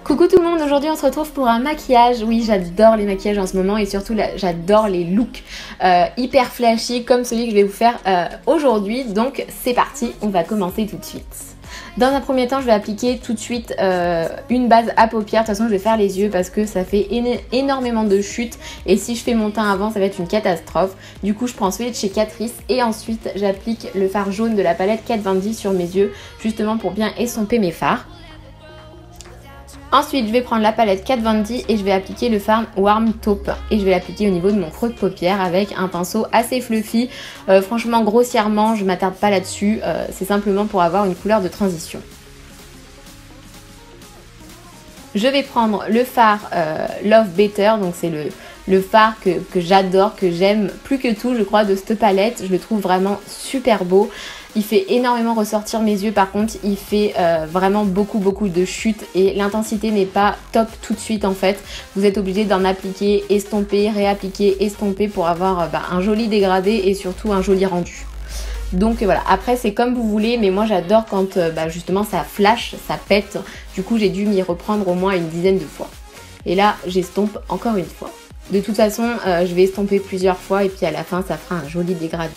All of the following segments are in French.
Coucou tout le monde, aujourd'hui on se retrouve pour un maquillage. Oui, j'adore les maquillages en ce moment et surtout j'adore les looks hyper flashy comme celui que je vais vous faire aujourd'hui. Donc c'est parti, on va commencer tout de suite. Dans un premier temps, je vais appliquer tout de suite une base à paupières. De toute façon, je vais faire les yeux parce que ça fait énormément de chutes. Et si je fais mon teint avant, ça va être une catastrophe. Du coup, je prends celui de chez Catrice et ensuite, j'applique le fard jaune de la palette Kat Von D sur mes yeux, justement pour bien estomper mes fards. Ensuite, je vais prendre la palette Kat Von D et je vais appliquer le fard Warm Taupe. Et je vais l'appliquer au niveau de mon creux de paupière avec un pinceau assez fluffy. Franchement, grossièrement, je ne m'attarde pas là-dessus. C'est simplement pour avoir une couleur de transition. Je vais prendre le fard Love Better. Donc c'est le fard que j'adore, que j'aime plus que tout, je crois, de cette palette. Je le trouve vraiment super beau. Il fait énormément ressortir mes yeux, par contre il fait vraiment beaucoup de chutes et l'intensité n'est pas top tout de suite en fait. Vous êtes obligé d'en appliquer, estomper, réappliquer, estomper pour avoir un joli dégradé et surtout un joli rendu. Donc voilà, après c'est comme vous voulez, mais moi j'adore quand justement ça flash, ça pète. Du coup j'ai dû m'y reprendre au moins une dizaine de fois. Et là j'estompe encore une fois. De toute façon je vais estomper plusieurs fois et puis à la fin ça fera un joli dégradé.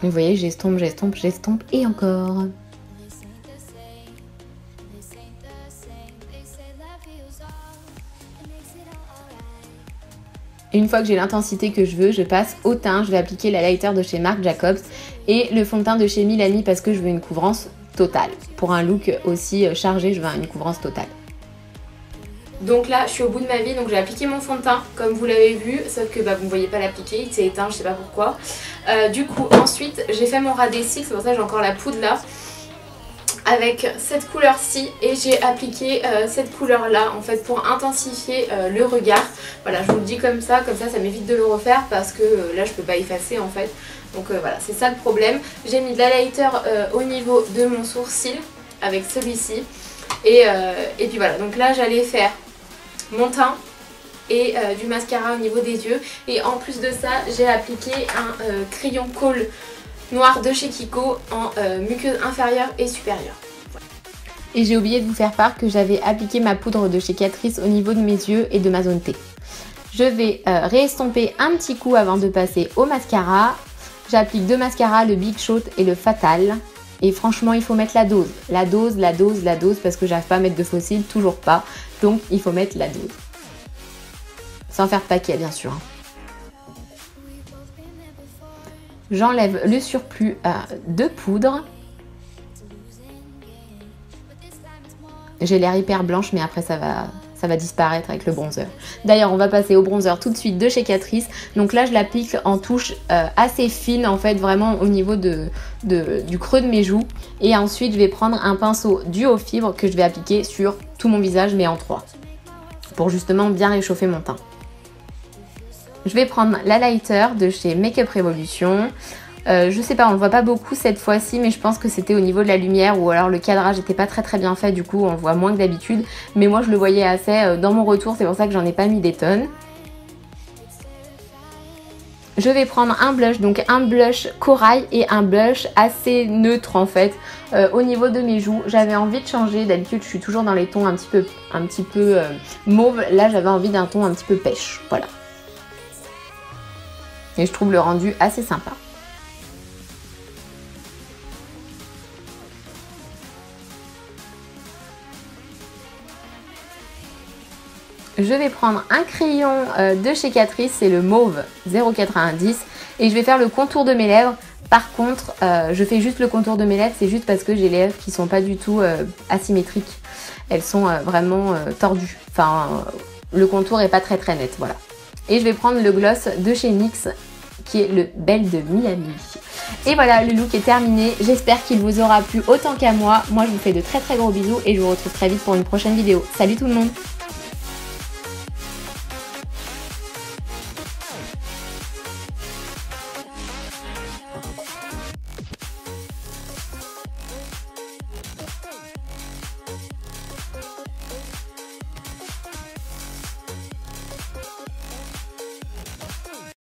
Vous voyez, j'estompe, j'estompe, j'estompe et encore. Une fois que j'ai l'intensité que je veux, je passe au teint. Je vais appliquer la lighter de chez Marc Jacobs et le fond de teint de chez Milani parce que je veux une couvrance totale. Pour un look aussi chargé, je veux une couvrance totale. Donc là je suis au bout de ma vie, donc j'ai appliqué mon fond de teint comme vous l'avez vu, sauf que vous ne voyez pas l'appliquer, il s'est éteint, je sais pas pourquoi. Du coup ensuite j'ai fait mon ras des cils, c'est pour ça que j'ai encore la poudre là, avec cette couleur-ci et j'ai appliqué cette couleur-là en fait pour intensifier le regard. Voilà, je vous le dis comme ça ça m'évite de le refaire parce que là je peux pas effacer en fait. Donc voilà, c'est ça le problème. J'ai mis de l'highlighter au niveau de mon sourcil avec celui-ci et puis voilà, donc là j'allais faire mon teint et du mascara au niveau des yeux et en plus de ça j'ai appliqué un crayon kohl noir de chez Kiko en muqueuse inférieure et supérieure. Et j'ai oublié de vous faire part que j'avais appliqué ma poudre de chez Catrice au niveau de mes yeux et de ma zone T. Je vais réestomper un petit coup avant de passer au mascara. J'applique deux mascaras, le Big Shot et le Fatal. Et franchement il faut mettre la dose parce que j'arrive pas à mettre de faux cils, toujours pas. Donc il faut mettre la dose. Sans faire de paquet bien sûr. J'enlève le surplus de poudre. J'ai l'air hyper blanche mais après ça va disparaître avec le bronzer. D'ailleurs on va passer au bronzer tout de suite de chez Catrice. Donc là je l'applique en touche assez fine en fait, vraiment au niveau du creux de mes joues. Et ensuite je vais prendre un pinceau duo fibre que je vais appliquer sur tout mon visage mais en 3. Pour justement bien réchauffer mon teint. Je vais prendre la lighter de chez Make Up Revolution. Je sais pas, on le voit pas beaucoup cette fois-ci, mais je pense que c'était au niveau de la lumière ou alors le cadrage n'était pas très bien fait, du coup on le voit moins que d'habitude. Mais moi je le voyais assez dans mon retour, c'est pour ça que j'en ai pas mis des tonnes. Je vais prendre un blush, donc un blush corail et un blush assez neutre en fait. Au niveau de mes joues, j'avais envie de changer. D'habitude je suis toujours dans les tons un petit peu mauve. Là j'avais envie d'un ton un petit peu pêche, voilà. Et je trouve le rendu assez sympa. Je vais prendre un crayon de chez Catrice, c'est le mauve 0,90 et je vais faire le contour de mes lèvres. Par contre, je fais juste le contour de mes lèvres, c'est juste parce que j'ai les lèvres qui sont pas du tout asymétriques. Elles sont vraiment tordues. Enfin, le contour est pas très net, voilà. Et je vais prendre le gloss de chez NYX qui est le Belle de Miami. Et voilà, le look est terminé. J'espère qu'il vous aura plu autant qu'à moi. Moi, je vous fais de très gros bisous et je vous retrouve très vite pour une prochaine vidéo. Salut tout le monde!